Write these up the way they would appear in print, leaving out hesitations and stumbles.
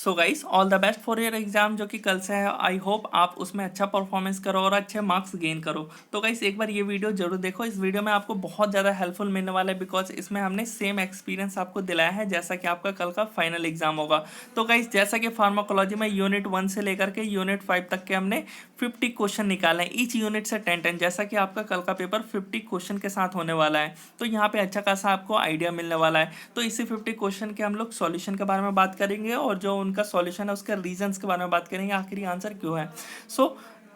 So guys all the best for your exam जो कि कल से है। आई होप आप उसमें अच्छा परफॉर्मेंस करो और अच्छे मार्क्स गेन करो। तो गाइस एक बार ये वीडियो जरूर देखो। इस वीडियो में आपको बहुत ज़्यादा हेल्पफुल मिलने वाला है बिकॉज इसमें हमने सेम एक्सपीरियंस आपको दिलाया है जैसा कि आपका कल का फाइनल एग्जाम होगा। तो गाइस जैसा कि फार्माकोलॉजी में यूनिट 1 से लेकर के यूनिट 5 तक के हमने 50 क्वेश्चन निकाले हैं, ईच यूनिट से 10-10, जैसा कि आपका कल का पेपर 50 क्वेश्चन के साथ होने वाला है। तो यहाँ पे अच्छा खासा आपको आइडिया मिलने वाला है। तो इसी 50 क्वेश्चन के हम लोग सॉल्यूशन के बारे में बात करेंगे और जो उनका सॉल्यूशन है उसके रीजंस के बारे में बात करेंगे, आखिरी आंसर क्यों है।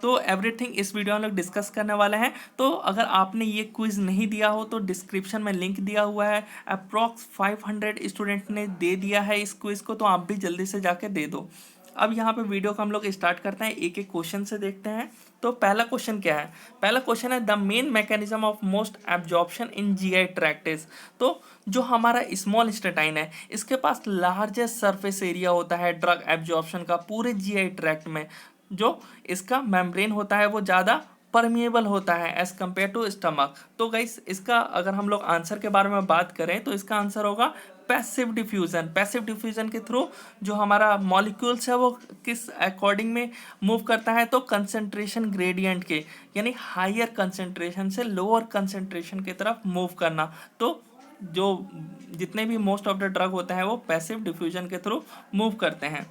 तो एवरीथिंग इस वीडियो में हम लोग डिस्कस करने वाले हैं। तो अगर आपने ये क्विज नहीं दिया हो तो डिस्क्रिप्शन में लिंक दिया हुआ है। अप्रॉक्स 500 स्टूडेंट ने दे दिया है इस क्विज को, तो आप भी जल्दी से जाके दे दो। अब यहाँ पे वीडियो को हम लोग स्टार्ट करते हैं, एक एक क्वेश्चन से देखते हैं। तो पहला क्वेश्चन क्या है? पहला क्वेश्चन है the main mechanism of most absorption in GI tract is. तो जो हमारा स्मॉल इंटेस्टाइन है इसके पास लार्जेस्ट सरफेस एरिया होता है ड्रग एब्जॉर्प्शन का पूरे जीआई ट्रैक्ट में। जो इसका मेम्ब्रेन होता है वो ज़्यादा परमिएबल होता है एज कम्पेयर टू स्टमक। तो गाइस इसका अगर हम लोग आंसर के बारे में बात करें तो इसका आंसर होगा पैसिव डिफ्यूजन। पैसिव डिफ्यूजन के थ्रू जो हमारा मॉलिक्यूल्स है वो किस अकॉर्डिंग में मूव करता है, तो कंसंट्रेशन ग्रेडियंट के, यानी हायर कंसंट्रेशन से लोअर कंसंट्रेशन की तरफ मूव करना। तो जो जितने भी मोस्ट ऑफ द ड्रग होते हैं वो पैसिव डिफ्यूजन के थ्रू मूव करते हैं।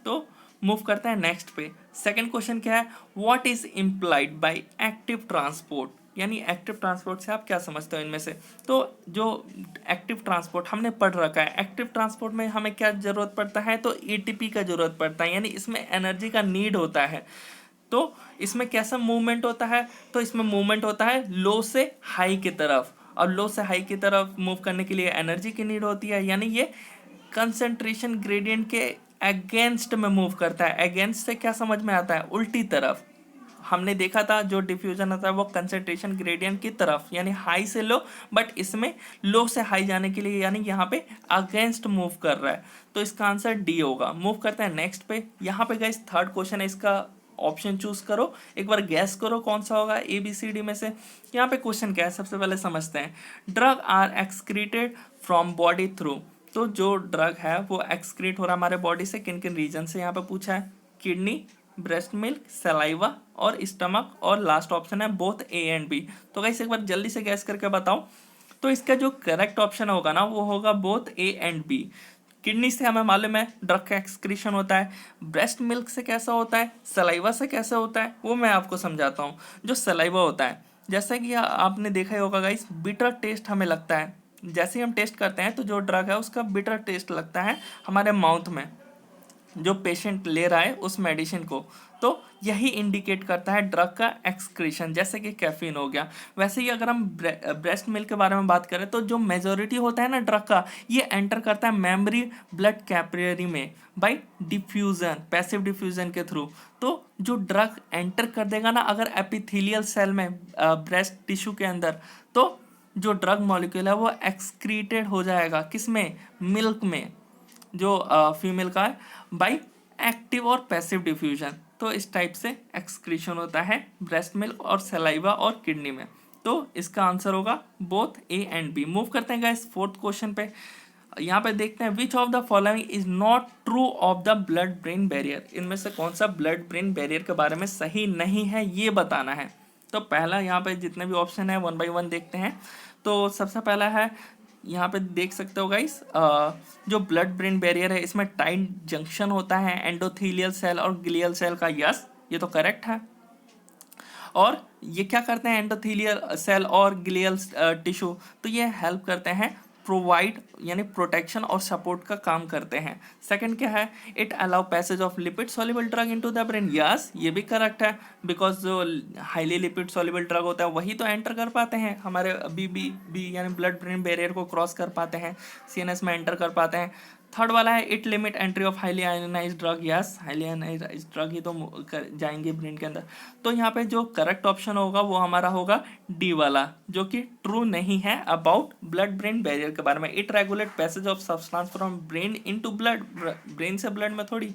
तो मूव करते हैं नेक्स्ट पे। सेकंड क्वेश्चन क्या है? What is implied by active transport, यानी एक्टिव ट्रांसपोर्ट से आप क्या समझते हो इनमें से। तो जो एक्टिव ट्रांसपोर्ट हमने पढ़ रखा है, एक्टिव ट्रांसपोर्ट में हमें क्या जरूरत पड़ता है, तो एटीपी का जरूरत पड़ता है, यानी इसमें एनर्जी का नीड होता है। तो इसमें कैसा मूवमेंट होता है, तो इसमें मूवमेंट होता है लो से हाई की तरफ, और लो से हाई की तरफ मूव करने के लिए एनर्जी की नीड होती है, यानी ये कंसंट्रेशन ग्रेडियंट के अगेंस्ट में मूव करता है। अगेंस्ट से क्या समझ में आता है? उल्टी तरफ। हमने देखा था जो डिफ्यूजन होता है वो कंसंट्रेशन ग्रेडियंट की तरफ, यानी हाई से लो, बट इसमें लो से हाई जाने के लिए यानी यहाँ पे अगेंस्ट मूव कर रहा है। तो इसका आंसर डी होगा। मूव करते हैं नेक्स्ट पे। यहाँ पे गाइस थर्ड क्वेश्चन है, इसका ऑप्शन चूज करो, एक बार गैस करो कौन सा होगा ए बी सी डी में से। यहाँ पे क्वेश्चन क्या है सबसे पहले समझते हैं। Drug are excreted from body through. तो जो ड्रग है वो एक्सक्रीट हो रहा है हमारे बॉडी से किन किन रीजन से, यहाँ पे पूछा है। किडनी, ब्रेस्ट मिल्क, सलाइवा और स्टमक, और लास्ट ऑप्शन है बोथ ए एंड बी। तो गाइस एक बार जल्दी से गैस करके बताओ। तो इसका जो करेक्ट ऑप्शन होगा ना वो होगा both A and B. Kidney से हमें मालूम है ड्रग का एक्सक्रीशन होता है। ब्रेस्ट मिल्क से कैसा होता है, सलाइवा से कैसा होता है, वो मैं आपको समझाता हूँ। जो सलाइवा होता है, जैसा कि आपने देखा ही होगा गाइस, बिटर टेस्ट हमें लगता है। जैसे ही हम टेस्ट करते हैं तो जो ड्रग है उसका बिटर टेस्ट लगता है हमारे माउथ में, जो पेशेंट ले रहा है उस मेडिसिन को। तो यही इंडिकेट करता है ड्रग का एक्सक्रीशन, जैसे कि कैफीन हो गया। वैसे ही अगर हम ब्रेस्ट मिल्क के बारे में बात करें तो जो मेजोरिटी होता है ना ड्रग का, ये एंटर करता है मेमोरी ब्लड कैपिलरी में बाय डिफ्यूजन, पैसिव डिफ्यूजन के थ्रू। तो जो ड्रग एंटर कर देगा ना अगर एपिथेलियल सेल में, ब्रेस्ट टिश्यू के अंदर, तो जो ड्रग मॉलिक्यूल है वो एक्सक्रीटेड हो जाएगा किसमें, मिल्क में, जो फीमेल का है, बाई एक्टिव और पैसिव डिफ्यूजन। तो इस टाइप से एक्सक्रीशन होता है ब्रेस्ट मिल्क और सलाइवा और किडनी में। तो इसका आंसर होगा both A and B. Move करते हैं गाइस फोर्थ क्वेश्चन पे। यहाँ पे देखते हैं विच of the following is not true of the blood brain barrier. इनमें से कौन सा ब्लड ब्रेन बैरियर के बारे में सही नहीं है ये बताना है। तो पहला यहाँ पे जितने भी ऑप्शन है वन बाई वन देखते हैं। तो सबसे पहला है, यहाँ पे देख सकते हो गाइस, जो ब्लड ब्रेन बैरियर है इसमें टाइट जंक्शन होता है एंडोथेलियल सेल और ग्लियल सेल का। यस, ये तो करेक्ट है। और ये क्या करते हैं एंडोथेलियल सेल और ग्लियल टिश्यू, तो ये हेल्प करते हैं प्रोवाइड, यानी प्रोटेक्शन और सपोर्ट का काम करते हैं। सेकंड क्या है, it allow passage of lipid soluble drug into the brain. Yes, ये भी करेक्ट है, बिकॉज जो हाईली लिपिड सॉल्युबल ड्रग होता है वही तो एंटर कर पाते हैं हमारे बी यानी ब्लड ब्रेन बैरियर को क्रॉस कर पाते हैं, सीएनएस में एंटर कर पाते हैं। थर्ड वाला है it limit entry of highly ionised drug. Yes, highly ionised drug ही तो जाएंगे ब्रेन के अंदर। तो यहाँ पे जो करेक्ट ऑप्शन होगा वो हमारा होगा डी वाला, जो कि ट्रू नहीं है अबाउट ब्लड ब्रेन बैरियर के बारे में। It regulate passage of substance from brain into blood, brain से ब्लड में थोड़ी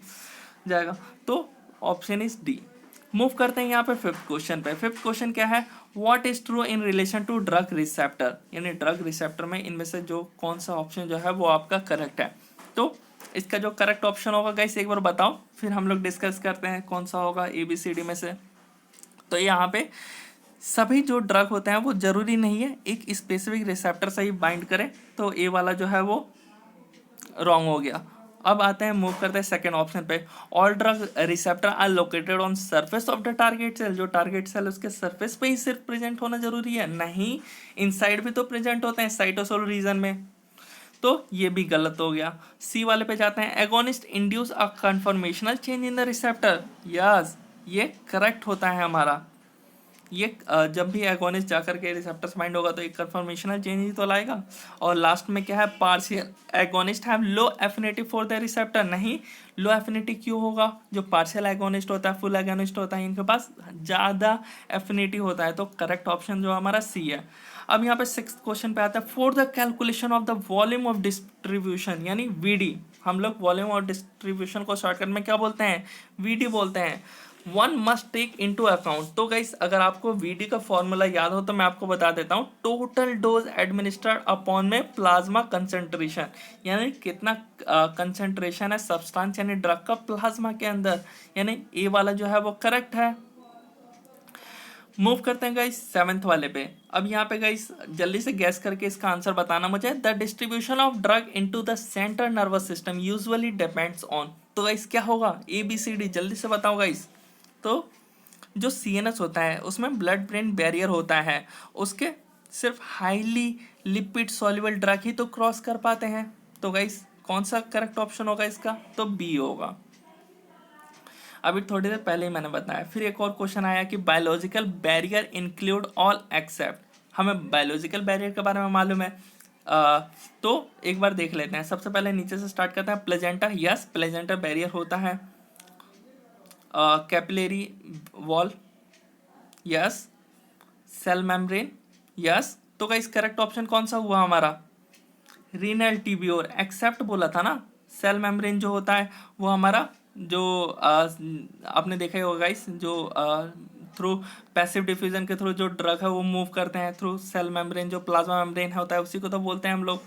जाएगा। तो ऑप्शन इज डी। मूव करते हैं यहाँ पे फिफ्थ क्वेश्चन पे। फिफ्थ क्वेश्चन क्या है, what is true in relation to drug receptor, यानी ड्रग रिसेप्टर में इनमें से जो कौन सा ऑप्शन जो है वो आपका करेक्ट है। तो इसका जो करेक्ट ऑप्शन होगा गाइस एक बार बताओ, फिर हम लोग डिस्कस करते हैं कौन सा होगा ABCD में से। तो यहाँ पे सभी जो ड्रग होते हैं वो जरूरी नहीं है एक स्पेसिफिक रिसेप्टर से ही बाइंड करें, तो ए वाला जो है वो रॉन्ग हो गया। अब आते हैं, मूव करते हैं सेकंड ऑप्शन पे। All drug receptor are located on surface of the target cell. जो टारगेट सेल उसके सरफेस पे ही सिर्फ प्रेजेंट होना जरूरी है? नहीं, इनसाइड भी तो प्रेजेंट होते हैं साइटोसोल रीजन में, तो ये भी गलत हो गया। सी वाले पे जाते हैं। Agonist induce a conformational change in the receptor. Yes, ये करेक्ट होता है हमारा। ये जब भी एगोनिस्ट जाकर के रिसेप्टर्स बाइंड होगा तो एक कन्फर्मेशनल चेंज ही तो लाएगा। और लास्ट में क्या है, partial agonist have low affinity for the receptor. नहीं, लो एफिनिटी क्यों होगा? जो पार्शियल एगोनिस्ट होता है, फुल एगोनिस्ट होता है, इनके पास ज़्यादा एफिनिटी होता है। तो करेक्ट ऑप्शन जो हमारा सी है। अब यहाँ पे सिक्स्थ क्वेश्चन पे आता है, for the calculation of the volume of distribution, यानी VD। हम लोग वॉल्यूम ऑफ डिस्ट्रीब्यूशन को शॉर्टकट में क्या बोलते हैं? VD बोलते हैं। One must take into account. तो गाइस अगर आपको VD का फॉर्मूला याद हो तो मैं आपको बता देता हूँ। टोटल डोज एडमिनिस्टर्ड अपॉन में प्लाज्मा कंसंट्रेशन, यानी कितना कंसंट्रेशन है सब्सटेंस यानी ड्रग का प्लाज्मा के अंदर, यानी ए वाला जो है वो करेक्ट है। मूव करते हैं गाइस सेवेंथ वाले पे। अब यहाँ पे गाइस जल्दी से गैस करके इसका आंसर बताना मुझे। The distribution of drug into the central nervous system usually depends on. तो गाइस क्या होगा? ABCD, जल्दी से बताओ गाइस। तो जो CNS होता है उसमें ब्लड ब्रेन बैरियर होता है, उसके सिर्फ हाईली लिपिड सॉल्युबल ड्रग ही तो क्रॉस कर पाते हैं। तो गाइस कौन सा करेक्ट ऑप्शन होगा इसका? तो B होगा। अभी थोड़ी देर पहले ही मैंने बताया। फिर एक और क्वेश्चन आया कि biological barrier include all except. हमें बायोलॉजिकल बैरियर के बारे में मालूम है, तो एक बार देख लेते हैं। सबसे पहले नीचे से स्टार्ट करते हैं। प्लेजेंटा, यस प्लेजेंटा बैरियर होता है। Capillary wall, yes. Cell membrane, yes. तो गाइस करेक्ट ऑप्शन कौन सा हुआ हमारा? रीनल ट्यूब्यूल, एक्सेप्ट बोला था ना। सेल मेम्ब्रेन जो होता है वो हमारा जो आपने देखा ही होगा गाइस, जो थ्रू पैसिव डिफ्यूजन के थ्रू जो ड्रग है वो मूव करते हैं थ्रू सेल मेम्ब्रेन, जो प्लाज्मा मेम्ब्रेन होता है उसी को तो बोलते हैं हम लोग।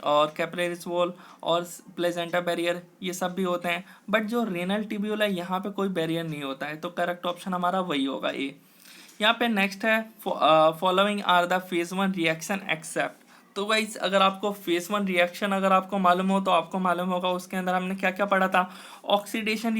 और कैपिलरीज वॉल और प्लेजेंटा बैरियर ये सब भी होते हैं, बट जो रेनल ट्यूब्यूल है यहाँ पे कोई बैरियर नहीं होता है। तो करेक्ट ऑप्शन हमारा वही होगा, ए। यहाँ पे नेक्स्ट है, following are the phase 1 reaction except. तो गाइस अगर आपको फेज 1 रिएक्शन अगर आपको मालूम हो तो आपको मालूम होगा उसके अंदर हमने क्या क्या पढ़ा था। ऑक्सीडेशन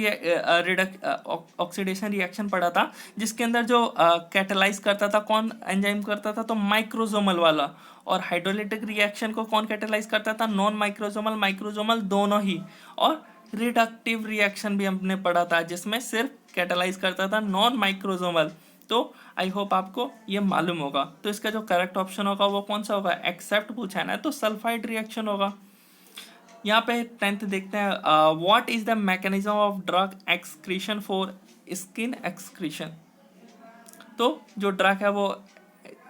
रिएक्शन पढ़ा था, जिसके अंदर जो कैटेलाइज करता था कौन एंजाइम करता था? तो माइक्रोजोमल वाला। और हाइड्रोलिटिक रिएक्शन को कौन कैटेलाइज करता था? नॉन माइक्रोजोमल, माइक्रोजोमल दोनों ही। और रिडक्टिव रिएक्शन भी हमने पढ़ा था जिसमें सिर्फ कैटेलाइज करता था नॉन माइक्रोजोमल। तो आई होप आपको ये मालूम होगा। तो इसका जो करेक्ट ऑप्शन होगा वो कौन सा होगा? एक्सेप्ट पूछा है ना, तो सल्फाइड रिएक्शन होगा। यहाँ पे 10th देखते हैं, what is the mechanism of drug excretion for skin excretion. तो जो ड्रग है वो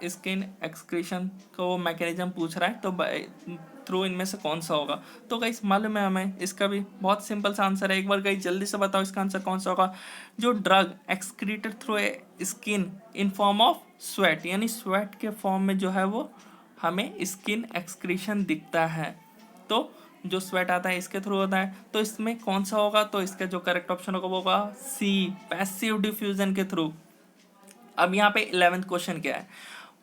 स्किन एक्सक्रीशन का वो मैकेनिज्म पूछ रहा है, तो थ्रू इनमें से कौन सा होगा? तो गाइस मालूम है हमें, इसका भी बहुत सिंपल सा आंसर है। एक बार गाइस जल्दी से बताओ इसका आंसर कौन सा होगा? जो drug excreted through a skin in form of sweat, यानी स्वेट के फॉर्म में जो है वो हमें स्किन एक्सक्रीशन दिखता है। तो जो स्वेट आता है इसके थ्रू होता है, तो इसमें कौन सा होगा? तो इसका जो करेक्ट ऑप्शन होगा वो होगा सी, पैसिव डिफ्यूजन के थ्रू। अब यहाँ पे 11th क्वेश्चन क्या है?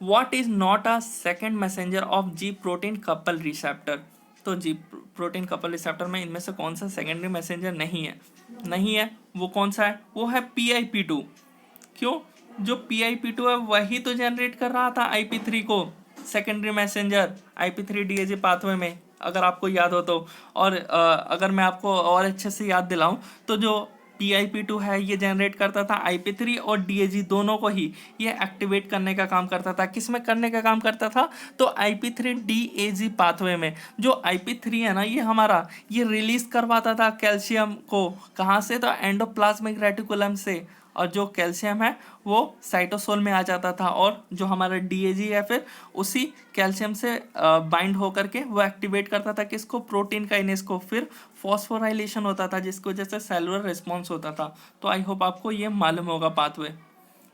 What is not a second messenger of ji protein couple receptor. तो जी प्रोटीन कपल रिसेप्टर में इनमें से कौन सा सेकेंडरी मैसेंजर नहीं है? नहीं है, वो कौन सा है? वो है PIP2। क्यों? जो PIP2 है वही तो जनरेट कर रहा था IP3 को, secondary messenger IP3 DAG pathway में, अगर आपको याद हो तो। और अगर मैं आपको और अच्छे से याद दिलाऊं तो जो PIP2 है ये जनरेट करता था IP3 और DAG दोनों को ही ये एक्टिवेट करने का काम करता था। किस में करने का काम करता था? तो IP3 DAG पाथवे में। जो IP3 है ना ये हमारा, ये रिलीज करवाता था कैल्शियम को, कहाँ से? तो एंडोप्लाज्मिक रेटिकुलम से। और जो कैल्शियम है वो साइटोसोल में आ जाता था, और जो हमारा DAG है फिर उसी कैल्शियम से बाइंड होकर के वो एक्टिवेट करता था किसको? प्रोटीन काइनेस को। फिर फॉस्फोराइलेशन होता था जिसकी वजह से सेलुलर रिस्पॉन्स होता था। तो आई होप आपको ये मालूम होगा पाथवे।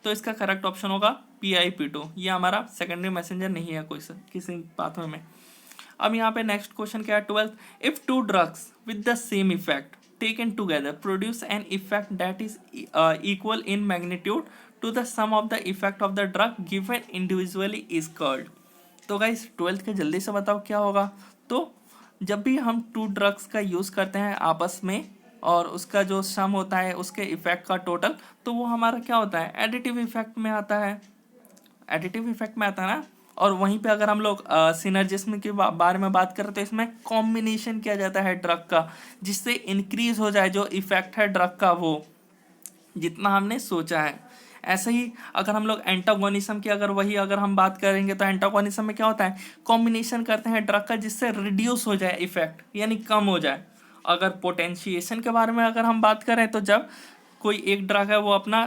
तो इसका करेक्ट ऑप्शन होगा PIP2। ये हमारा सेकेंडरी मैसेंजर नहीं है कोई किसी पाथवे में। अब यहाँ पे नेक्स्ट क्वेश्चन क्या है 12th, if two drugs with the same effect taken together produce an effect that is equal in magnitude to the sum of the effect of the drug given individually is called। तो guys 12th के जल्दी से बताओ क्या होगा। तो जब भी हम टू ड्रग्स का यूज़ करते हैं आपस में और उसका जो सम होता है उसके इफेक्ट का टोटल, तो वो हमारा क्या होता है एडिटिव इफेक्ट में आता है, एडिटिव इफेक्ट में आता है ना। और वहीं पे अगर हम लोग सिनर्जिज्म के बारे में बात करें तो इसमें कॉम्बिनेशन किया जाता है ड्रग का, जिससे इंक्रीज हो जाए जो इफेक्ट है ड्रग का वो जितना हमने सोचा है। ऐसे ही अगर हम लोग एंटागोनिज्म की अगर हम बात करेंगे तो एंटागोनिज्म में क्या होता है कॉम्बिनेशन करते हैं ड्रग का जिससे रिड्यूस हो जाए इफेक्ट यानी कम हो जाए। अगर पोटेंशिएशन के बारे में अगर हम बात करें तो जब कोई एक ड्रग है वो अपना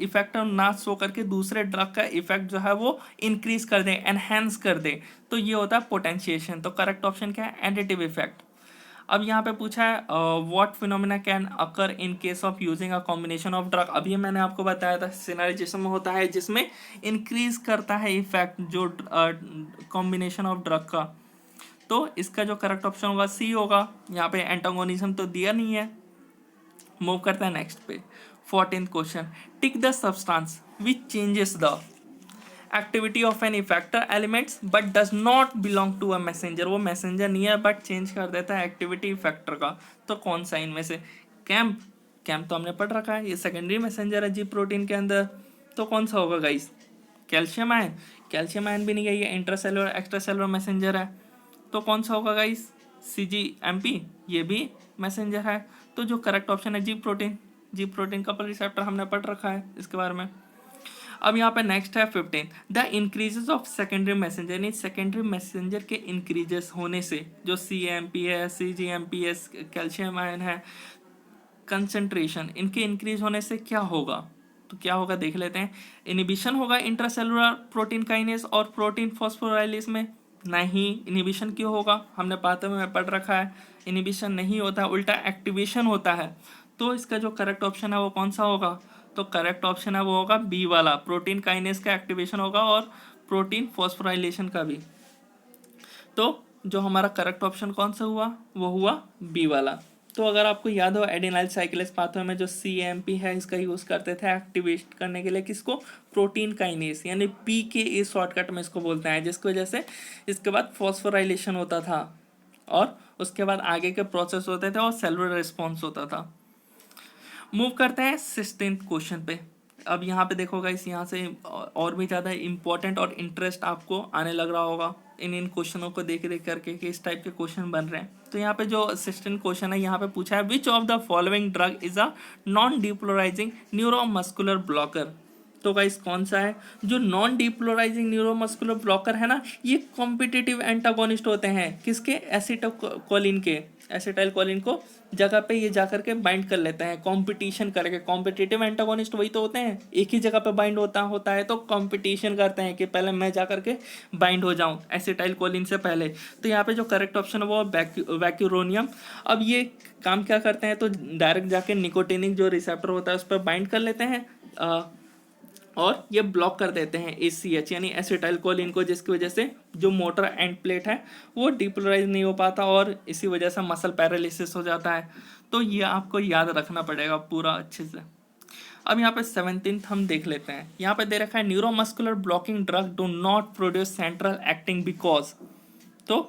इफेक्ट ना शो करके दूसरे ड्रग का इफेक्ट जो है वो इंक्रीज कर दे, एनहेंस कर दे, तो ये होता है पोटेंशिएशन। तो करेक्ट ऑप्शन क्या है एडिटिव इफेक्ट। अब यहाँ पे पूछा है what phenomena can occur in case of using a combination of drug. अभी मैंने आपको बताया था सिनर्जिज्म होता है जिसमें इंक्रीज करता है इफेक्ट जो कॉम्बिनेशन ऑफ ड्रग का। तो इसका जो करेक्ट ऑप्शन होगा सी होगा। यहाँ पे एंटागोनिज्म तो दिया नहीं है। मूव करते हैं नेक्स्ट पे 14th question, tick the substance which changes the activity of an effector elements but does not belong to a messenger. वो मैसेंजर नहीं है बट चेंज कर देता है एक्टिविटी इफेक्टर का। तो कौन सा इनमें से, कैम्प तो हमने पढ़ रखा है, ये सेकेंडरी मैसेंजर है जी प्रोटीन के अंदर। तो कौन सा होगा guys calcium ion, calcium ion भी नहीं है, ये इंट्रासेलुलर एक्स्ट्रासेलुलर मैसेंजर है। तो कौन सा होगा गाइस CGMP, ये भी मैसेंजर है। तो जो करेक्ट ऑप्शन है जी प्रोटीन कपल रिसेप्टर हमने पढ़ रखा है इसके बारे में। अब यहाँ पे नेक्स्ट है 15, the increases of secondary messenger, यानी सेकेंडरी मैसेंजर के इंक्रीजेस होने से जो CAMP है CGMP है कैल्शियम आयन है कंसंट्रेशन, इनके इंक्रीज होने से क्या होगा। तो क्या होगा देख लेते हैं। इनिबिशन होगा इंट्रासेलुलर प्रोटीन काइनेज और प्रोटीन फॉस्फोराइलेज में। नहीं, इनिबिशन क्यों होगा, हमने पाते में पढ़ रखा है इनिबिशन नहीं होता, उल्टा एक्टिवेशन होता है। तो इसका जो करेक्ट ऑप्शन है वो कौन सा होगा, तो करेक्ट ऑप्शन है वो होगा बी वाला, प्रोटीन काइनेज का एक्टिवेशन होगा और प्रोटीन फॉस्फोराइलेशन का भी। तो जो हमारा करेक्ट ऑप्शन कौन सा हुआ, वो हुआ बी वाला। तो अगर आपको याद हो एडेनाइल साइक्लेज पाथवे में जो CAMP है इसका यूज़ करते थे एक्टिवेट करने के लिए किसको, प्रोटीन काइनेज, यानी PKA शॉर्टकट में इसको बोलते हैं, जिसकी वजह से इसके बाद फॉस्फोराइलेशन होता था और उसके बाद आगे के प्रोसेस होते थे और सेलुलर रिस्पॉन्स होता था। मूव करते हैं 16th क्वेश्चन पे। अब यहाँ पे देखो गाइस, यहाँ से और भी ज़्यादा इंपॉर्टेंट और इंटरेस्ट आपको आने लग रहा होगा इन क्वेश्चनों को देख करके कि इस टाइप के क्वेश्चन बन रहे हैं। तो यहाँ पे जो 16 क्वेश्चन है यहाँ पे पूछा है which of the following drug is a non depolarising neuromuscular blocker. तो गाइस कौन सा है जो नॉन डिपोलराइजिंग न्यूरोमस्कुलर ब्लॉकर है ना, ये कॉम्पिटिटिव एंटागोनिस्ट होते हैं किसके, एसिटाइलकोलिन के। एसिटाइलकोलिन को जगह पे ये जाकर के बाइंड कर लेते हैं कंपटीशन करके। कॉम्पिटिटिव एंटागोनिस्ट वही तो होते हैं, एक ही जगह पे बाइंड होता है तो कंपटीशन करते हैं कि पहले मैं जा करके बाइंड हो जाऊं एसिटाइलकोलिन से पहले। तो यहाँ पे जो करेक्ट ऑप्शन है वो वैक्यूरोनियम। अब ये काम क्या करते हैं, तो डायरेक्ट जाके निकोटिनिक जो रिसेप्टर होता है उस पर बाइंड कर लेते हैं और ये ब्लॉक कर देते हैं ACH यानी एसिटाइलकोलिन को, जिसकी वजह से जो मोटर एंड प्लेट है वो डिपोलराइज नहीं हो पाता और इसी वजह से मसल पैरालिसिस हो जाता है। तो ये आपको याद रखना पड़ेगा पूरा अच्छे से। अब यहाँ पे 17th हम देख लेते हैं। यहाँ पे दे रखा है neuromuscular blocking drug do not produce central acting because. तो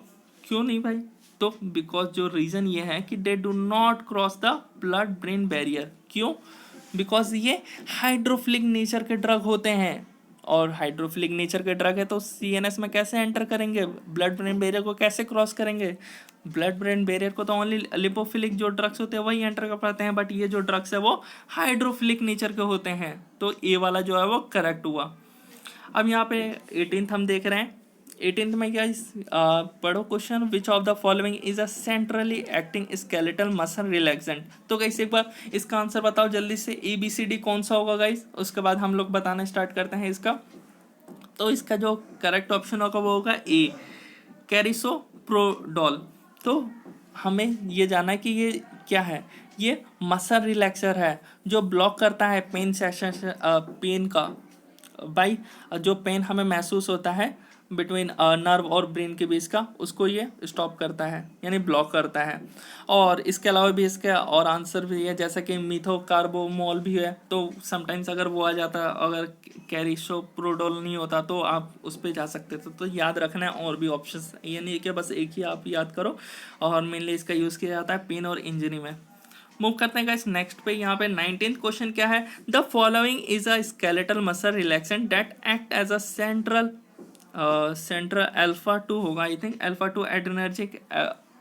क्यों नहीं भाई, तो बिकॉज जो रीज़न ये है कि they do not cross the blood brain barrier. क्यों, बिकॉज ये हाइड्रोफिलिक नेचर के ड्रग होते हैं और हाइड्रोफिलिक नेचर के ड्रग है तो CNS में कैसे एंटर करेंगे, ब्लड ब्रेन बैरियर को कैसे क्रॉस करेंगे। ब्लड ब्रेन बैरियर को तो ओनली लिपोफिलिक जो ड्रग्स होते हैं वही एंटर कर पाते हैं, बट ये जो ड्रग्स है वो हाइड्रोफिलिक नेचर के होते हैं। तो ए वाला जो है वो करेक्ट हुआ। अब यहाँ पे 18th हम देख रहे हैं। 18th में क्या पढ़ो question, which of the following is a centrally acting skeletal muscle relaxant. तो गाइस एक बार इसका आंसर बताओ जल्दी से, ABCD कौन सा होगा गाइस, उसके बाद हम लोग बताना स्टार्ट करते हैं इसका। तो इसका जो करेक्ट ऑप्शन होगा वो होगा A, कैरिसोप्रोडोल। तो हमें ये जाना है कि ये क्या है, ये मसल रिलैक्सर है जो ब्लॉक करता है पेन सेशन पेन का। भाई जो पेन हमें महसूस होता है बिटवीन नर्व और ब्रेन के बीच का, उसको ये स्टॉप करता है यानी ब्लॉक करता है। और इसके अलावा भी इसके और आंसर भी है, जैसा कि मिथोकार्बोमोल भी है, तो समटाइम्स अगर वो आ जाता, अगर कैरिसोप्रोडोल नहीं होता तो आप उस पर जा सकते थे। तो याद रखना है और भी ऑप्शंस, ये नहीं है कि बस एक ही आप याद करो। और मेनली इसका यूज़ किया जाता है पेन और इंजरी में। मूव करते हैं गाइस नेक्स्ट पे। यहाँ पे 19th क्वेश्चन क्या है, the following is a skeletal muscle relaxant that act as a central alpha 2 होगा, I think alpha 2 adrenergic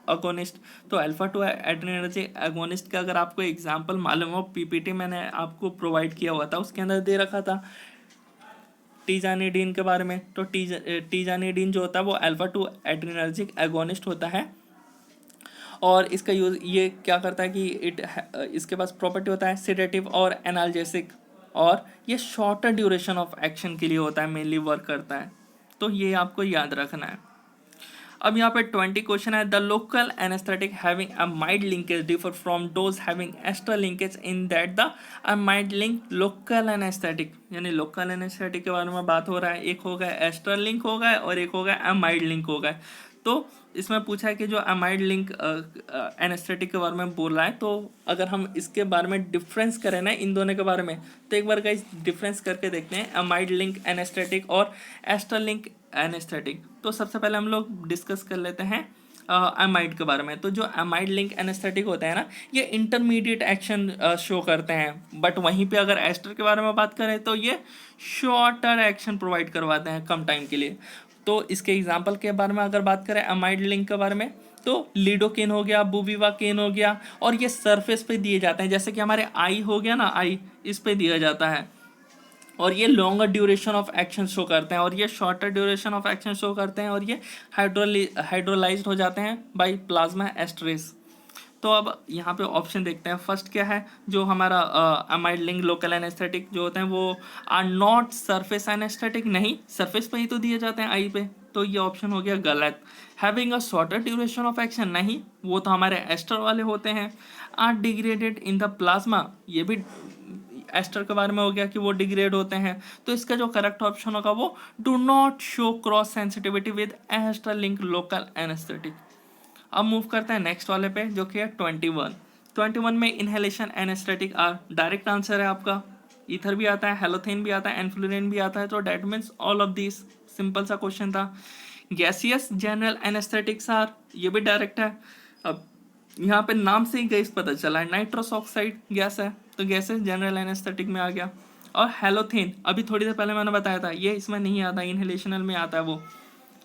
agonist. तो अल्फा 2 एड्रेनर्जिक अगोनिस्ट का अगर आपको एग्जांपल मालूम हो, पीपीटी मैंने आपको प्रोवाइड किया हुआ था, उसके अंदर दे रखा था टीजानिडीन के बारे में। तो टीजानिडीन जो होता है वो अल्फा 2 एड्रेनर्जिक एगोनिस्ट होता है। और इसका यूज़ ये क्या करता है कि इसके पास प्रॉपर्टी होता है सेडेटिव और एनाल्जेसिक, और ये शॉर्टर ड्यूरेशन ऑफ एक्शन के लिए होता है, मेनली वर्क करता है। तो ये आपको याद रखना है। अब यहाँ पे 20 क्वेश्चन है, the local anaesthetic having a mild linkage differ from dose having extra linkage in that the a mild link local anaesthetic, यानी लोकल एनेस्थेटिक के बारे में बात हो रहा है। एक हो गया एक्स्ट्रा लिंक हो गया और एक हो गया अ माइल्ड लिंक हो गया। तो इसमें पूछा है कि जो अमाइड लिंक एनेस्थेटिक के बारे में बोल रहा है, तो अगर हम इसके बारे में डिफरेंस करें ना इन दोनों के बारे में, तो एक बार गाइस डिफरेंस करके देखते हैं अमाइड लिंक एनेस्थेटिक और एस्टर लिंक एनेस्थेटिक। तो सबसे पहले हम लोग डिस्कस कर लेते हैं अमाइड के बारे में। तो जो अमाइड लिंक एनेस्थेटिक होता है ना, ये इंटरमीडिएट एक्शन शो करते हैं, बट वहीं पे अगर एस्टर के बारे में बात करें तो ये शॉर्टर एक्शन प्रोवाइड करवाते हैं कम टाइम के लिए। तो इसके एग्जाम्पल के बारे में अगर बात करें अमाइड लिंक के बारे में, तो लीडोकेन हो गया, बुबीवाकेन हो गया, और ये सरफेस पे दिए जाते हैं, जैसे कि हमारे आई हो गया ना, आई इस पे दिया जाता है। और ये longer duration of action show करते हैं, और ये shorter duration of action show करते हैं, और ये हाइड्रोलाइज्ड हो जाते हैं बाय प्लाज्मा एस्ट्रेस। तो अब यहाँ पे ऑप्शन देखते हैं। फर्स्ट क्या है, जो हमारा अमाइड लिंक लोकल एनेस्थेटिक जो होते हैं वो आर नॉट सरफेस एनेस्थेटिक, नहीं सरफेस पे ही तो दिए जाते हैं आई पे, तो ये ऑप्शन हो गया गलत। Having a shorter duration of action, नहीं वो तो हमारे एस्टर वाले होते हैं। Are degraded in the plasma, ये भी एस्टर के बारे में हो गया कि वो डिग्रेड होते हैं। तो इसका जो करेक्ट ऑप्शन होगा वो do not show cross sensitivity with ester link local anaesthetic. अब मूव करते हैं नेक्स्ट वाले पे, जो कि है 21 में inhalation anaesthetic are, direct answer है आपका। ईथर भी आता है, हेलोथेन भी आता है, एनफ्लुरेन भी आता है, तो that means all of this. Simple सा क्वेश्चन था। गैसियस जनरल एनेस्थेटिक्स आर, ये भी डायरेक्ट है। अब यहाँ पे नाम से ही गैस पता चला है, नाइट्रस ऑक्साइड गैस है, तो गैसेस जनरल एनेस्थेटिक में आ गया। और हेलोथेन अभी थोड़ी देर पहले मैंने बताया था, ये इसमें नहीं आता, इनहेलेशनल में आता है वो।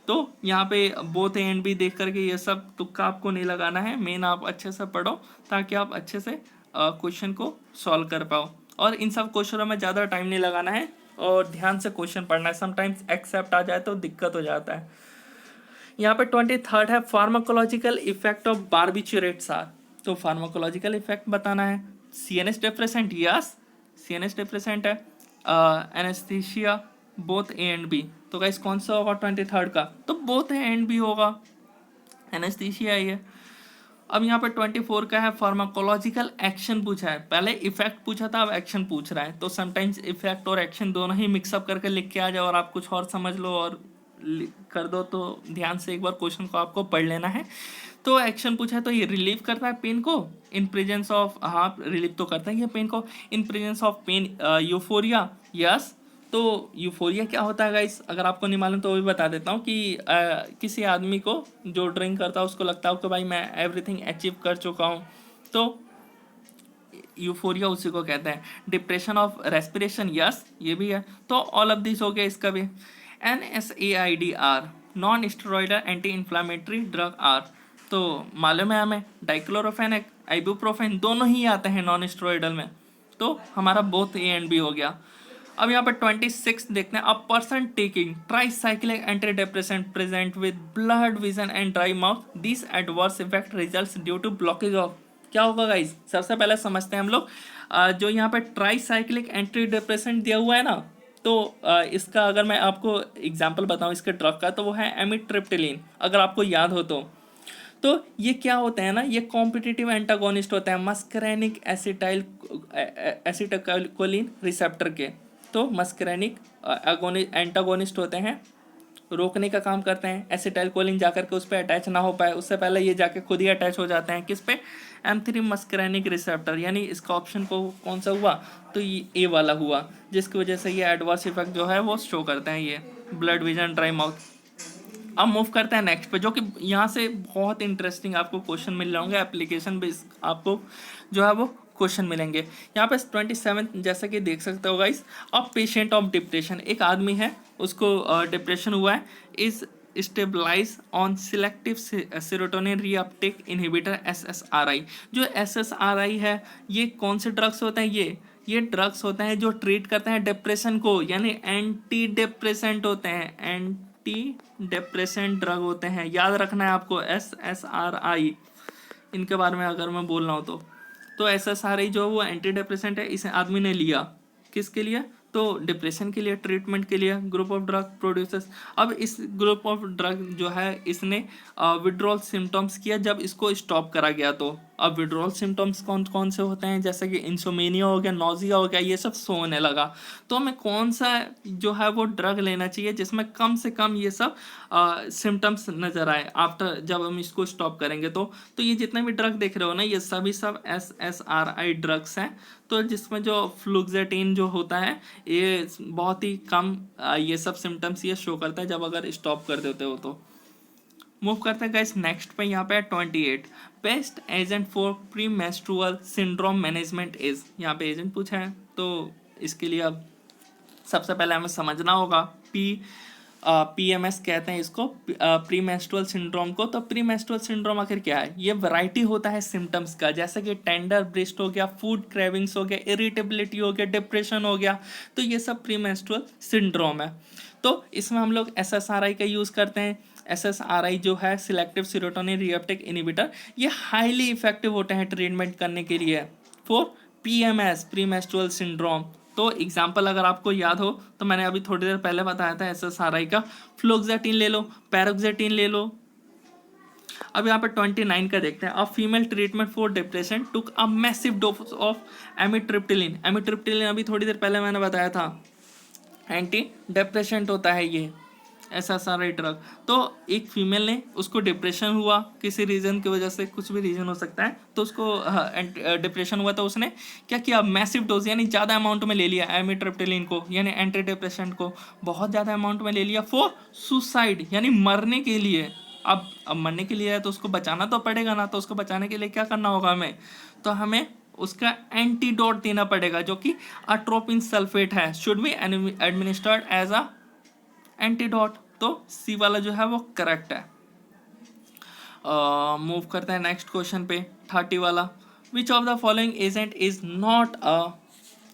तो यहाँ पे बोथ ए एंड बी देख करके ये सब तुक्का आपको नहीं लगाना है, मेन आप अच्छे से पढ़ो ताकि आप अच्छे से क्वेश्चन को सॉल्व कर पाओ। और इन सब क्वेश्चनों में ज़्यादा टाइम नहीं लगाना है और ध्यान से क्वेश्चन पढ़ना है, समटाइम्स एक्सेप्ट आ जाए तो दिक्कत हो जाता है। यहाँ पे 23rd है, pharmacological effect of barbiturates are. तो फार्माकोलॉजिकल इफेक्ट बताना है। CNS depressant, yes CNS depressant है। Anaesthesia both A and B, तो गाइस कौन सा होगा 23rd का, तो बोथ ए एंड बी होगा, एनेस्थीसिया ही है। अब यहाँ पे 24 का है, फार्माकोलॉजिकल एक्शन पूछा है, पहले इफेक्ट पूछा था अब एक्शन पूछ रहा है, तो समटाइम्स इफेक्ट और एक्शन दोनों ही मिक्सअप करके लिख के आ जाए और आप कुछ और समझ लो और कर दो, तो ध्यान से एक बार क्वेश्चन को आपको पढ़ लेना है। तो एक्शन पूछा है, तो ये रिलीव करता है पेन को इन प्रेजेंस ऑफ, हाँ रिलीव तो करता है ये पेन को in presence of pain. Euphoria, yes. तो यूफोरिया क्या होता है गाइस, अगर आपको नहीं मालूम तो वो भी बता देता हूँ कि किसी आदमी को जो ड्रिंक करता है उसको लगता है कि भाई मैं एवरीथिंग अचीव कर चुका हूँ, तो यूफोरिया उसी को कहते हैं। डिप्रेशन ऑफ रेस्पिरेशन, यस ये भी है। तो ऑल ऑफ दिस हो गया इसका भी। NSAID non steroidal anti inflammatory drug are, तो मालूम है हमें डाइक्लोरोफेनेक आइबुप्रोफेन दोनों ही आते हैं नॉन स्टेरॉइडल में, तो हमारा बोथ ए एंड बी हो गया। अब यहाँ पर 26 देखते हैं, a person taking tricyclic anti depressant present with blurred vision and dry mouth, this adverse effect results due to blockage of, क्या होगा गाइस सबसे पहले समझते हैं हम लोग। जो यहाँ पे ट्राईसाइक्लिक एंटी डिप्रेसेंट दिया हुआ है ना, तो इसका अगर मैं आपको एग्जांपल बताऊं इसके ड्रग का, तो वो है एमिट्रिप्टिलिन, अगर आपको याद हो तो ये क्या होता है ना, ये कॉम्पिटिटिव एंटागोनिस्ट होता है मस्करेनिक एसिटाइलकोलिन रिसेप्टर के। तो मस्करेनिक एंटागोनिस्ट होते हैं रोकने का काम करते हैं। एसिटाइलकोलिन जाकर के उस पर अटैच ना हो पाए उससे पहले ये जाके खुद ही अटैच हो जाते हैं किस पे, M3 मस्करेनिक रिसेप्टर, यानी इसका ऑप्शन को कौन सा हुआ, तो ये ए वाला हुआ, जिसकी वजह से ये एडवर्स इफेक्ट जो है वो शो करते हैं, ये ब्लड विजन, ड्राई माउथ। अब मूव करते हैं नेक्स्ट पे, जो कि यहाँ से बहुत इंटरेस्टिंग आपको क्वेश्चन मिल रहे होंगे, एप्लीकेशन बेस आपको जो है वो क्वेश्चन मिलेंगे। यहाँ पे 27 जैसा कि देख सकते हो गाइस, अब पेशेंट ऑफ डिप्रेशन, एक आदमी है उसको डिप्रेशन हुआ है, is stabilize on selective serotonin reuptake inhibitor SSRI। जो SSRI है ये कौन से ड्रग्स होते हैं, ये ड्रग्स होते हैं जो ट्रीट करते हैं डिप्रेशन को, यानी एंटी डिप्रेसेंट होते हैं, एंटी डिप्रेसेंट ड्रग होते हैं, याद रखना है आपको SSRI इनके बारे में अगर मैं बोल रहा हूँ तो SSRI जो वो एंटी डिप्रेसेंट है, इसे आदमी ने लिया किसके लिए, तो डिप्रेशन के लिए, ट्रीटमेंट के लिए। ग्रुप ऑफ ड्रग प्रोड्यूसर्स, अब इस ग्रुप ऑफ ड्रग जो है इसने विड्रॉल सिम्टम्स किया जब इसको स्टॉप करा गया। तो अब विड्रॉल सिम्टम्स कौन कौन से होते हैं, जैसे कि इंसोमेनिया हो गया, नॉजिया हो गया, ये सब शो होने लगा। तो हमें कौन सा जो है वो ड्रग लेना चाहिए जिसमें कम से कम ये सब सिम्टम्स नज़र आए आफ्टर, जब हम इसको स्टॉप करेंगे। तो ये जितने भी ड्रग देख रहे हो ना, ये सभी सब SSRI ड्रग्स हैं। तो जिसमें जो फ्लुक्सेटिन जो होता है ये बहुत ही कम ये सब सिम्टम्स ये शो करता है जब अगर स्टॉप कर देते हो। तो मूव करते हैं गाइस नेक्स्ट पे, यहाँ पे 28 best agent for pre menstrual syndrome management is, यहाँ पे एजेंट पूछा है तो इसके लिए अब सबसे पहले हमें समझना होगा PMS कहते हैं इसको, प्री मेंस्ट्रुअल सिंड्रोम को। तो प्री मेंस्ट्रुअल सिंड्रोम आखिर क्या है, ये वैरायटी होता है सिम्टम्स का, जैसे कि टेंडर ब्रेस्ट हो गया, फूड क्रेविंग्स हो गया, इरिटेबिलिटी हो गया, डिप्रेशन हो गया, तो ये सब प्री मेंस्ट्रुअल सिंड्रोम है। तो इसमें हम लोग SSRI का यूज़ करते हैं। SSRI जो है सिलेक्टिव सेरोटोनिन रीअपटेक इनहिबिटर, ये हाईली इफेक्टिव होते हैं ट्रीटमेंट करने के लिए for PMS pre menstrual syndrome. तो एग्जाम्पल अगर आपको याद हो तो मैंने अभी थोड़ी देर पहले बताया था SSRI का, फ्लोक्सेटिन ले लो, पैरोक्सेटिन ले लो। अब यहाँ पे 29 का देखते हैं, a female treatment for depression took a massive dose of amitriptyline. Amitriptyline अभी थोड़ी देर पहले मैंने बताया था एंटी डिप्रेशेंट होता है ये SSRI ड्रग। तो एक फीमेल ने, उसको डिप्रेशन हुआ किसी रीज़न की वजह से, कुछ भी रीज़न हो सकता है, तो उसको डिप्रेशन हुआ, तो उसने क्या किया, मैसिव डोज यानी ज़्यादा अमाउंट में ले लिया एमिट्रिप्टिलिन को, यानी एंटी डिप्रेशन को बहुत ज़्यादा अमाउंट में ले लिया फॉर सुसाइड, यानी मरने के लिए। अब मरने के लिए है तो उसको बचाना तो पड़ेगा ना, तो उसको बचाने के लिए क्या करना होगा हमें, तो हमें उसका एंटीडोट देना पड़ेगा जो कि अट्रोपिन सल्फेट है, should be administered as a antidote. तो सी वाला जो है वो करेक्ट है। मूव करते हैं नेक्स्ट क्वेश्चन पे, 30 वाला, विच of the following agent is not a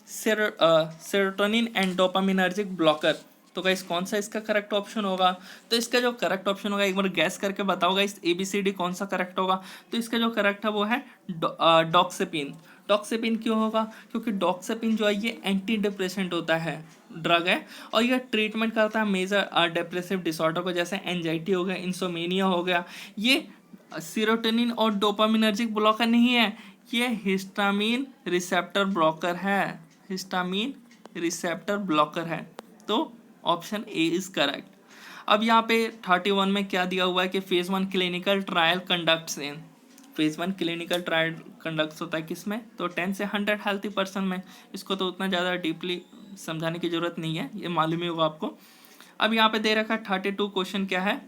serotonin and dopaminergic blocker. तो गाइस कौन सा इसका करेक्ट ऑप्शन होगा, तो इसका जो करेक्ट ऑप्शन होगा एक बार गैस करके बताओ गाइस, ABCD कौन सा करेक्ट होगा। तो इसका जो करेक्ट है वो है डॉक्सेपिन। डॉक्सेपिन क्यों होगा, क्योंकि डॉक्सेपिन जो है ये एंटी डिप्रेसेंट होता है, ड्रग है, और ये ट्रीटमेंट करता है मेजर डिप्रेसिव डिसऑर्डर को, जैसे एंजाइटी हो गया, इंसोमेनिया हो गया। ये सीरोटोनिन और डोपामिनर्जिक ब्लॉकर नहीं है, ये हिस्टामिन रिसेप्टर ब्लॉकर है, हिस्टामिन रिसेप्टर ब्लॉकर है। तो ऑप्शन ए इज करेक्ट। अब यहाँ पे 31 में क्या दिया हुआ है कि फेज 1 क्लिनिकल ट्रायल कंडक्ट्स इन, फेज 1 क्लिनिकल ट्रायल कंडक्ट्स होता है किसमें, तो 10 से 100 हेल्थी पर्सन में। इसको तो उतना ज़्यादा डीपली समझाने की जरूरत नहीं है, ये मालूम ही होगा आपको। अब यहाँ पे दे रखा है 32 क्वेश्चन क्या है,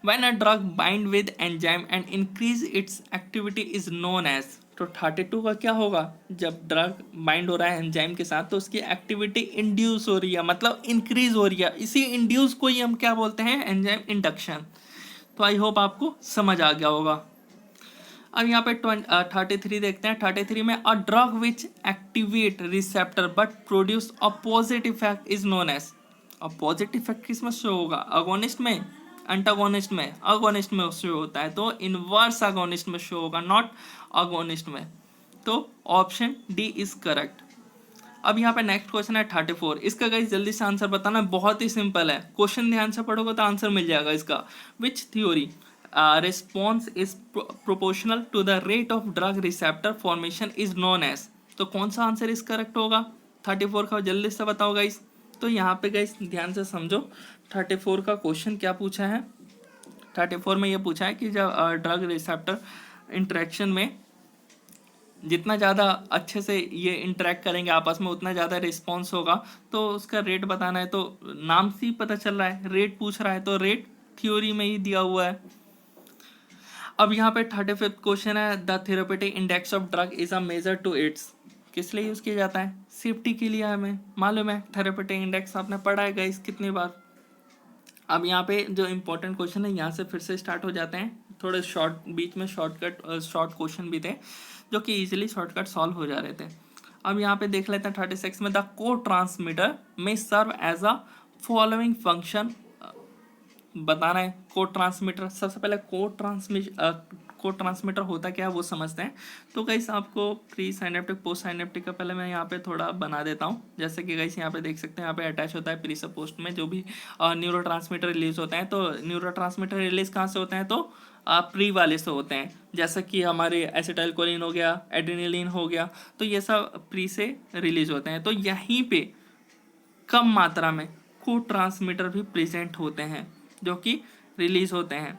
when a drug bind with enzyme and increase its activity is known as. तो 32 का क्या होगा, जब ड्रग बाइंड हो रहा है एंजाइम के साथ तो उसकी एक्टिविटी इंड्यूस हो रही है, मतलब इंक्रीज हो रही है, इसी इंड्यूस को ही हम क्या बोलते हैं, एंजाइम इंडक्शन। तो आई होप आपको समझ आ गया होगा। अब यहाँ पे 33 देखते हैं, 33 में a drug which activate receptor but produce opposite effect is known as. Opposite effect किस में शो होगा, अगोनिस्ट में, एंटागोनिस्ट में, अगोनिस्ट में शो होता है, तो इनवर्स अगोनिस्ट में शो होगा, नॉट अगोनिस्ट में। तो ऑप्शन डी इज करेक्ट। अब यहाँ पे नेक्स्ट क्वेश्चन है 34, इसका गाइस जल्दी से आंसर बताना, बहुत ही सिंपल है, क्वेश्चन ध्यान से पढ़ोगे तो आंसर मिल जाएगा इसका। विच theory response is proportional to the rate of drug receptor formation is known as। तो कौन सा आंसर इस करेक्ट होगा 34 का, जल्दी से बताओ गाइस। तो यहाँ पे गाइस ध्यान से समझो 34 का क्वेश्चन क्या पूछा है। 34 में ये पूछा है कि जब ड्रग रिसेप्टर इंटरेक्शन में जितना ज़्यादा अच्छे से ये इंटरेक्ट करेंगे आपस में उतना ज़्यादा रिस्पॉन्स होगा, तो उसका रेट बताना है। तो नाम से ही पता चल रहा है रेट पूछ रहा है, तो रेट थ्योरी में ही दिया हुआ है। अब यहाँ पे 35th क्वेश्चन है, the therapeutic index of drug is a measure to its. किस लिए यूज़ किया जाता है? सेफ्टी के लिए। हमें मालूम है थेरेपेटिक इंडेक्स, आपने पढ़ा है गाइस कितनी बार। अब यहाँ पे जो इम्पोर्टेंट क्वेश्चन है यहाँ से फिर से स्टार्ट हो जाते हैं। थोड़े शॉर्ट बीच में शॉर्ट क्वेश्चन भी थे जो कि इजीली शॉर्टकट सॉल्व हो जा रहे थे। अब यहाँ पे देख लेते हैं 36 में, द को ट्रांसमीटर में serve as a following function. बताना है को ट्रांसमीटर। सबसे पहले को ट्रांसमीटर होता क्या है वो समझते हैं। तो गाइस आपको प्री साइनेप्टिक पोस्ट साइनेप्टिक का पहले मैं यहाँ पे थोड़ा बना देता हूँ। जैसे कि गाइस यहाँ पे देख सकते हैं, यहाँ पे अटैच होता है प्री सब पोस्ट में जो भी न्यूरोट्रांसमीटर रिलीज होते हैं। तो न्यूरोट्रांसमीटर रिलीज कहाँ से होते हैं? तो प्री वाले से होते हैं, जैसे कि हमारे एसिटाइलकोलिन हो गया, एड्रेनलिन हो गया, तो ये सब प्री से रिलीज होते हैं। तो यहीं पे कम मात्रा में को ट्रांसमीटर भी प्रेजेंट होते हैं जो कि रिलीज होते हैं।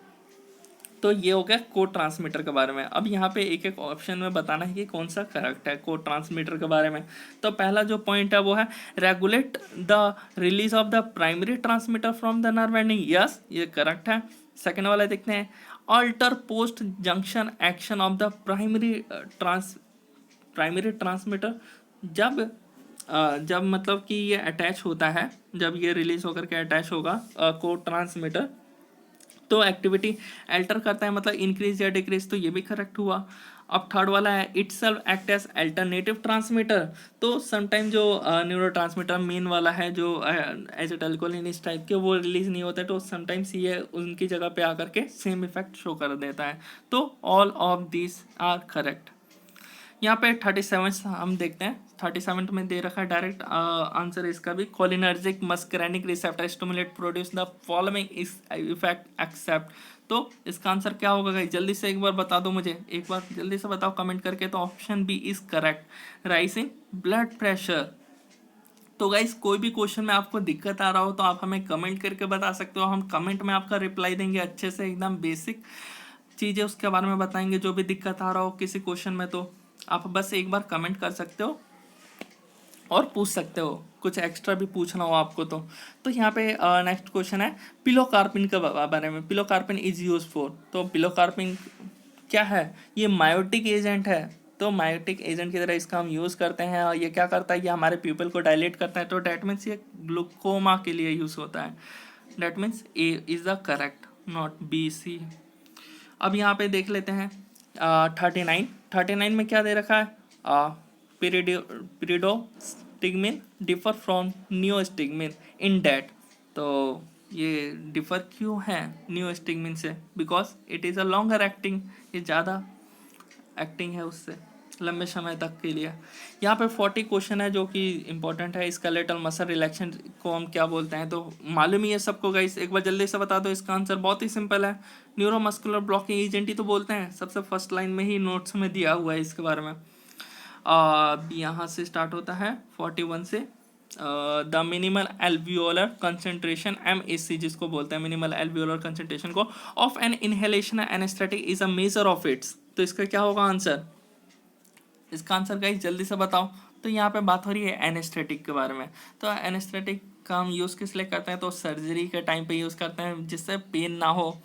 तो ये हो गया को ट्रांसमीटर के बारे में। अब यहाँ पे एक एक ऑप्शन में बताना है कि कौन सा करेक्ट है को ट्रांसमीटर के बारे में। तो पहला जो पॉइंट है वो है regulate the release of the primary transmitter from the nerve ending. Yes, ये करेक्ट है। सेकेंड वाला देखते हैं, alter post junction action of the primary transmitter. जब मतलब कि ये अटैच होता है, जब ये रिलीज होकर के अटैच होगा को ट्रांसमीटर, तो एक्टिविटी अल्टर करता है, मतलब इंक्रीज या डिक्रीज। तो ये भी करेक्ट हुआ। अब थर्ड वाला है itself act as alternative transmitter. तो समटाइम जो न्यूरो ट्रांसमीटर मेन वाला है जो एसिटाइलकोलिन इस टाइप के वो रिलीज नहीं होता है, तो समटाइम्स ये उनकी जगह पे आकर के सेम इफेक्ट शो कर देता है। तो all of this are correct. यहाँ पे 37 हम देखते हैं। 37 में दे रखा है डायरेक्ट आंसर इसका भी, cholinergic muscarinic receptor stimulate produce the following effect except. तो इसका आंसर क्या होगा गाइस? जल्दी से एक बार बता दो मुझे, एक बार जल्दी से बताओ कमेंट करके। तो option B is correct, rise in blood pressure. तो गाइस कोई भी क्वेश्चन में आपको दिक्कत आ रहा हो तो आप हमें कमेंट करके बता सकते हो, हम कमेंट में आपका रिप्लाई देंगे अच्छे से, एकदम बेसिक चीज़ें उसके बारे में बताएंगे। जो भी दिक्कत आ रहा हो किसी क्वेश्चन में तो आप बस एक बार कमेंट कर सकते हो और पूछ सकते हो, कुछ एक्स्ट्रा भी पूछना हो आपको तो यहाँ पे नेक्स्ट क्वेश्चन है पिलोकार्पिन के बारे में। Pilocarpine is use for. तो पिलोकार्पिन क्या है? ये मायोटिक एजेंट है। तो मायोटिक एजेंट की तरह इसका हम यूज़ करते हैं। और ये क्या करता है? ये हमारे प्यूपल को डायलेट करता है। तो डैट मीन्स ये ग्लूकोमा के लिए यूज़ होता है। That means A is the correct, not B C. अब यहाँ पे देख लेते हैं 39 में क्या दे रखा है? Pyridostigmine differ from neostigmine in that. तो ये डिफर क्यों है नियोस्टिग्मिन से? Because it is a longer acting, ये ज़्यादा एक्टिंग है उससे लंबे समय तक के लिए। यहाँ पे 40 क्वेश्चन है जो कि इंपॉर्टेंट है। स्केलेटल मसल रिलैक्सेशन को हम क्या बोलते हैं? तो मालूम ही है सबको गाइस, एक बार जल्दी से बता दो। इसका आंसर बहुत ही सिंपल है, न्यूरोमस्कुलर ब्लॉकिंग एजेंट ही तो बोलते हैं। सबसे फर्स्ट लाइन में ही नोट्स में दिया हुआ है इसके बारे में। यहाँ से स्टार्ट होता है 41 से, the minimal alveolar concentration MAC जिसको बोलते हैं, मिनिमल एल्वियोलर कंसंट्रेशन को of an inhalation anaesthetic is a measure of its. तो इसका क्या होगा आंसर? इसका आंसर गाइस जल्दी से बताओ। तो यहाँ पे बात हो रही है एनेस्थेटिक के बारे में। तो एनेस्थेटिक का हम यूज़ किस लिए करते हैं? तो सर्जरी के टाइम पे यूज़ करते हैं जिससे पेन ना हो।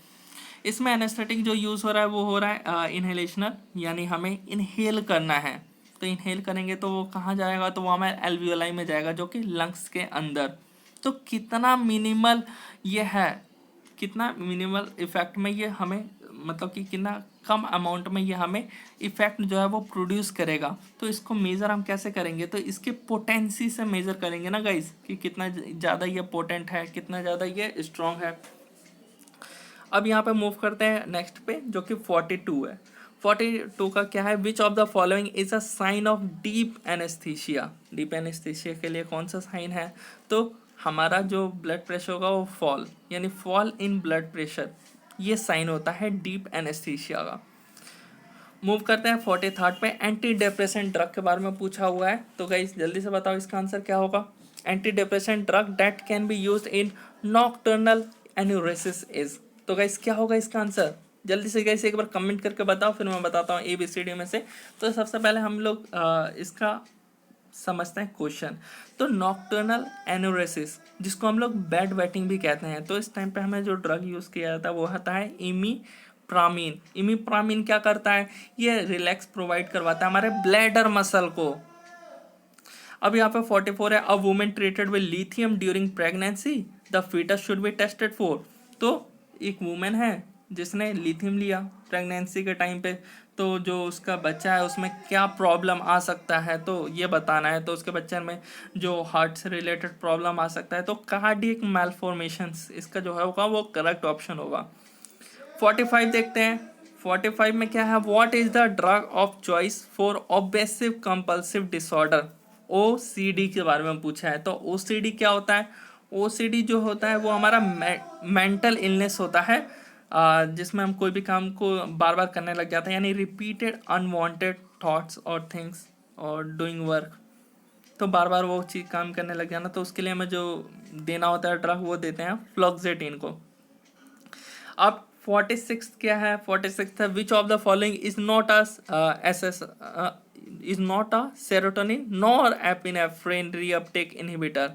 इसमें एनेस्थेटिक जो यूज़ हो रहा है वो हो रहा है इनहेलेशनल, यानी हमें इनहेल करना है। तो इनहेल करेंगे तो वो कहाँ जाएगा? तो वो हमारे एल्वियोलाई में जाएगा जो कि लंग्स के अंदर। तो कितना मिनिमल ये है, कितना मिनिमल इफेक्ट में ये हमें, मतलब कि कितना कम अमाउंट में ये हमें इफेक्ट जो है वो प्रोड्यूस करेगा। तो इसको मेज़र हम कैसे करेंगे? तो इसके पोटेंसी से मेज़र करेंगे ना गाइस, कि कितना ज़्यादा ये पोटेंट है, कितना ज़्यादा ये स्ट्रॉन्ग है। अब यहाँ पे मूव करते हैं नेक्स्ट पे जो कि 42 है। 42 का क्या है? Which of the following is a sign of deep anaesthesia. Deep anaesthesia के लिए कौन सा साइन है? तो हमारा जो ब्लड प्रेशर होगा वो फॉल, यानी फॉल इन ब्लड प्रेशर, ये साइन होता है डीप एनेस्थीसिया का। मूव करते हैं 43 पे, एंटी डिप्रेसेंट ड्रग के बारे में पूछा हुआ है। तो गाइस जल्दी से बताओ इसका आंसर क्या होगा? Anti depressant drug that can be used in nocturnal enuresis is. तो गाइस क्या होगा इसका आंसर? जल्दी से गाइस एक बार कमेंट करके बताओ, फिर मैं बताता हूँ ABCD में से। तो सबसे पहले हम लोग इसका समझते हैं क्वेश्चन। तो नॉकटर्नल एन्यूरेसिस, जिसको हम लोग बेड वेटिंग भी कहते हैं, तो इस टाइम पे हमें जो ड्रग यूज़ किया जाता है वो होता है इमीप्रामिन। इमीप्रामिन क्या करता है? ये रिलैक्स प्रोवाइड करवाता है हमारे ब्लैडर मसल को। अब यहाँ पे 44 है, a women treated with lithium during pregnancy the foetus should be tested for. तो एक वुमेन है जिसने लिथियम लिया प्रेगनेंसी के टाइम पे, तो जो उसका बच्चा है उसमें क्या प्रॉब्लम आ सकता है तो ये बताना है। तो उसके बच्चे में जो हार्ट से रिलेटेड प्रॉब्लम आ सकता है, तो कार्डियक मैलफॉर्मेशंस इसका जो है होगा वो करेक्ट ऑप्शन होगा। 45 देखते हैं। 45 में क्या है? What is the drug of choice for obsessive compulsive disorder? OCD के बारे में पूछा है। तो OCD क्या होता है? OCD जो होता है वो हमारा मेंटल इलनेस होता है, जिसमें हम कोई भी काम को बार बार करने लग जाते हैं, यानी रिपीटेड अनवांटेड थॉट्स और थिंग्स और डूइंग वर्क। तो बार बार वो चीज़ काम करने लग जाना, तो उसके लिए हमें जो देना होता है ड्रग वो देते हैं फ्लोक्सेटिन को। अब 46 क्या है? 46 है, which of the following is not a serotonin nor epinephrine reuptake inhibitor.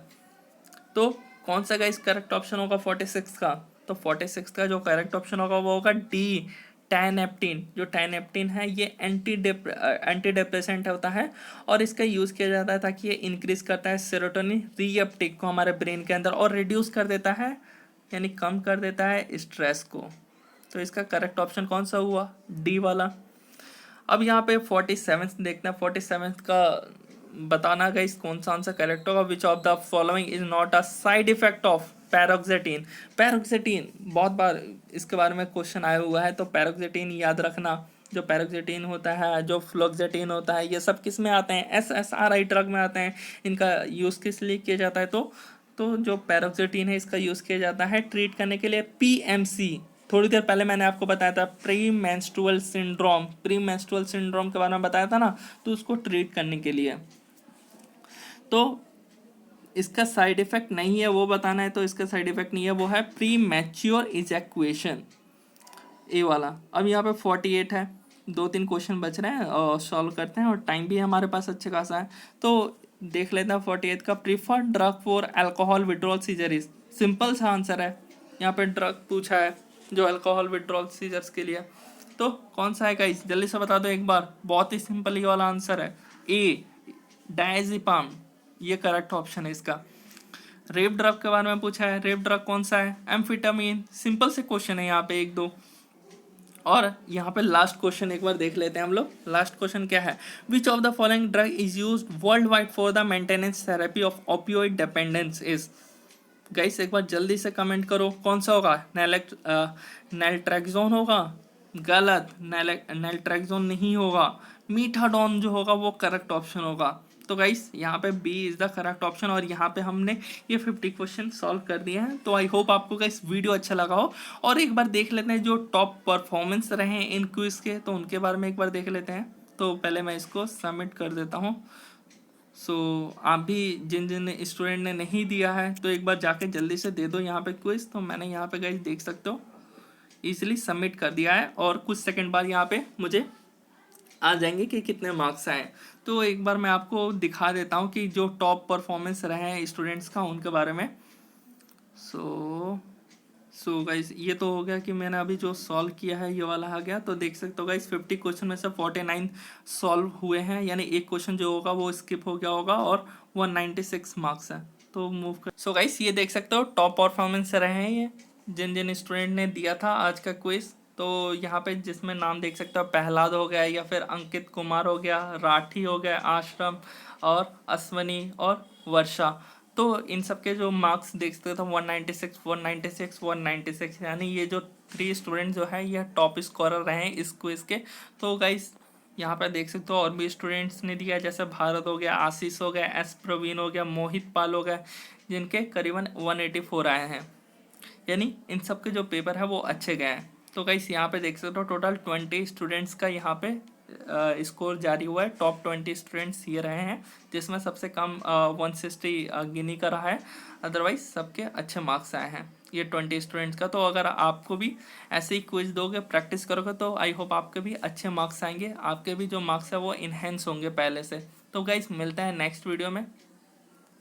तो कौन सा गाइस करेक्ट ऑप्शन होगा 46 का? तो 46 का जो करेक्ट ऑप्शन होगा वो होगा डी, टैनेप्टिन। जो टैनेप्टिन है ये एंटी डिप्रेसेंट होता है और इसका यूज़ किया जाता है ताकि ये इंक्रीज करता है सेरोटोनिन रीअपटेक को हमारे ब्रेन के अंदर और रिड्यूस कर देता है, यानी कम कर देता है स्ट्रेस को। तो इसका करेक्ट ऑप्शन कौन सा हुआ? डी वाला। अब यहाँ पे 47 देखते हैं। 47 का बताना गाइस कौन सा आंसर करेक्ट होगा। Which of the following is not a side effect of paroxetine? Paroxetine बहुत बार इसके बारे में क्वेश्चन आया हुआ है, तो पैरोक्सेटिन याद रखना। जो पैरोक्सेटिन होता है, जो फ्लोक्सेटिन होता है, ये सब किस में आते हैं? SSRI ड्रग में आते हैं। इनका यूज़ किस लिए किया जाता है? तो जो पैरोक्सेटिन है इसका यूज़ किया जाता है ट्रीट करने के लिए PMC। थोड़ी देर पहले मैंने आपको बताया था pre menstrual syndrome, pre menstrual syndrome के बारे में बताया था ना, तो उसको ट्रीट करने के लिए। तो इसका साइड इफेक्ट नहीं है वो बताना है, तो इसका साइड इफेक्ट नहीं है, वो है प्री मैच्योर इजैक्यूएशन, ए वाला। अब यहाँ पे 48 है, 2-3 क्वेश्चन बच रहे हैं और सॉल्व करते हैं, और टाइम भी हमारे पास अच्छे खासा है, तो देख लेते हैं 48 का। Preferred drug for alcohol withdrawal seizure is. Simple सा आंसर है, यहाँ पे ड्रग पूछा है जो अल्कोहल विड्रॉल सीजर्स के लिए, तो कौन सा है गाइस? जल्दी से बता दो एक बार, बहुत ही सिंपल ये वाला आंसर है, ए डायजेपाम, ये करेक्ट ऑप्शन है इसका। रेप ड्रग के बारे में पूछा है, रेप ड्रग कौन सा है? एम्फिटामिन। सिंपल से क्वेश्चन है यहाँ पे 1-2। और यहाँ पे लास्ट क्वेश्चन एक बार देख लेते हैं हम लोग। लास्ट क्वेश्चन क्या है? Which of the following drug is used world wide for the maintenance therapy of opioid dependence is. Guys एक बार जल्दी से कमेंट करो कौन सा होगा? नैल्ट्रेक्सोन होगा? गलत, नैल्ट्रेक्सोन नहीं होगा, मीथाडोन जो होगा वो करेक्ट ऑप्शन होगा। तो गाइस यहाँ पे B is the correct option, और यहाँ पे हमने ये 50 क्वेश्चन सॉल्व कर दिए हैं। तो आई होप आपको गाइस वीडियो अच्छा लगा हो, और एक बार देख लेते हैं जो टॉप परफॉर्मेंस रहे हैं इन क्विज के, तो उनके बारे में एक बार देख लेते हैं। तो पहले मैं इसको सबमिट कर देता हूँ। सो आप भी जिन जिन स्टूडेंट ने नहीं दिया है तो एक बार जाके जल्दी से दे दो यहाँ पे क्विज। तो मैंने यहाँ पे गाइस देख सकते हो इजीली सबमिट कर दिया है, और कुछ सेकंड बाद यहाँ पे मुझे आ जाएंगे कि कितने मार्क्स आए। तो एक बार मैं आपको दिखा देता हूँ कि जो टॉप परफॉर्मेंस रहे हैं स्टूडेंट्स का उनके बारे में। सो गाइस ये तो हो गया कि मैंने अभी जो सॉल्व किया है ये वाला आ गया। तो देख सकते हो गाइस 50 क्वेश्चन में से 49 सॉल्व हुए हैं, यानी एक क्वेश्चन जो होगा वो स्किप हो गया होगा, और 196 मार्क्स है। तो मूव कर। सो गाइस ये देख सकते हो टॉप परफॉर्मेंस रहे हैं ये जिन जिन स्टूडेंट ने दिया था आज का क्विज। तो यहाँ पे जिसमें नाम देख सकते हो, प्रहलाद हो गया, या फिर अंकित कुमार हो गया, राठी हो गया, आश्रम और अश्वनी और वर्षा। तो इन सब के जो मार्क्स देख सकते हो 196 196 196, यानी ये जो 3 स्टूडेंट जो है ये टॉप स्कोरर रहे हैं इस क्विज के। तो गाइस यहाँ पे देख सकते हो और भी स्टूडेंट्स ने दिया, जैसे भारत हो गया, आशीष हो गया, एस प्रवीण हो गया, मोहित पाल हो गया, जिनके करीबन 184 आए हैं, यानी इन सब के जो पेपर है वो अच्छे गए हैं। तो गाइस यहाँ पे देख सकते हो टोटल 20 स्टूडेंट्स का यहाँ पे स्कोर जारी हुआ है। टॉप 20 स्टूडेंट्स ये रहे हैं, जिसमें सबसे कम 160 गिनी का रहा है, अदरवाइज सबके अच्छे मार्क्स आए हैं ये 20 स्टूडेंट्स का। तो अगर आपको भी ऐसे ही क्विज दोगे, प्रैक्टिस करोगे, तो आई होप आपके भी अच्छे मार्क्स आएंगे, आपके भी जो मार्क्स है वो इन्हेंस होंगे पहले से। तो गाइस मिलते हैं नेक्स्ट वीडियो में।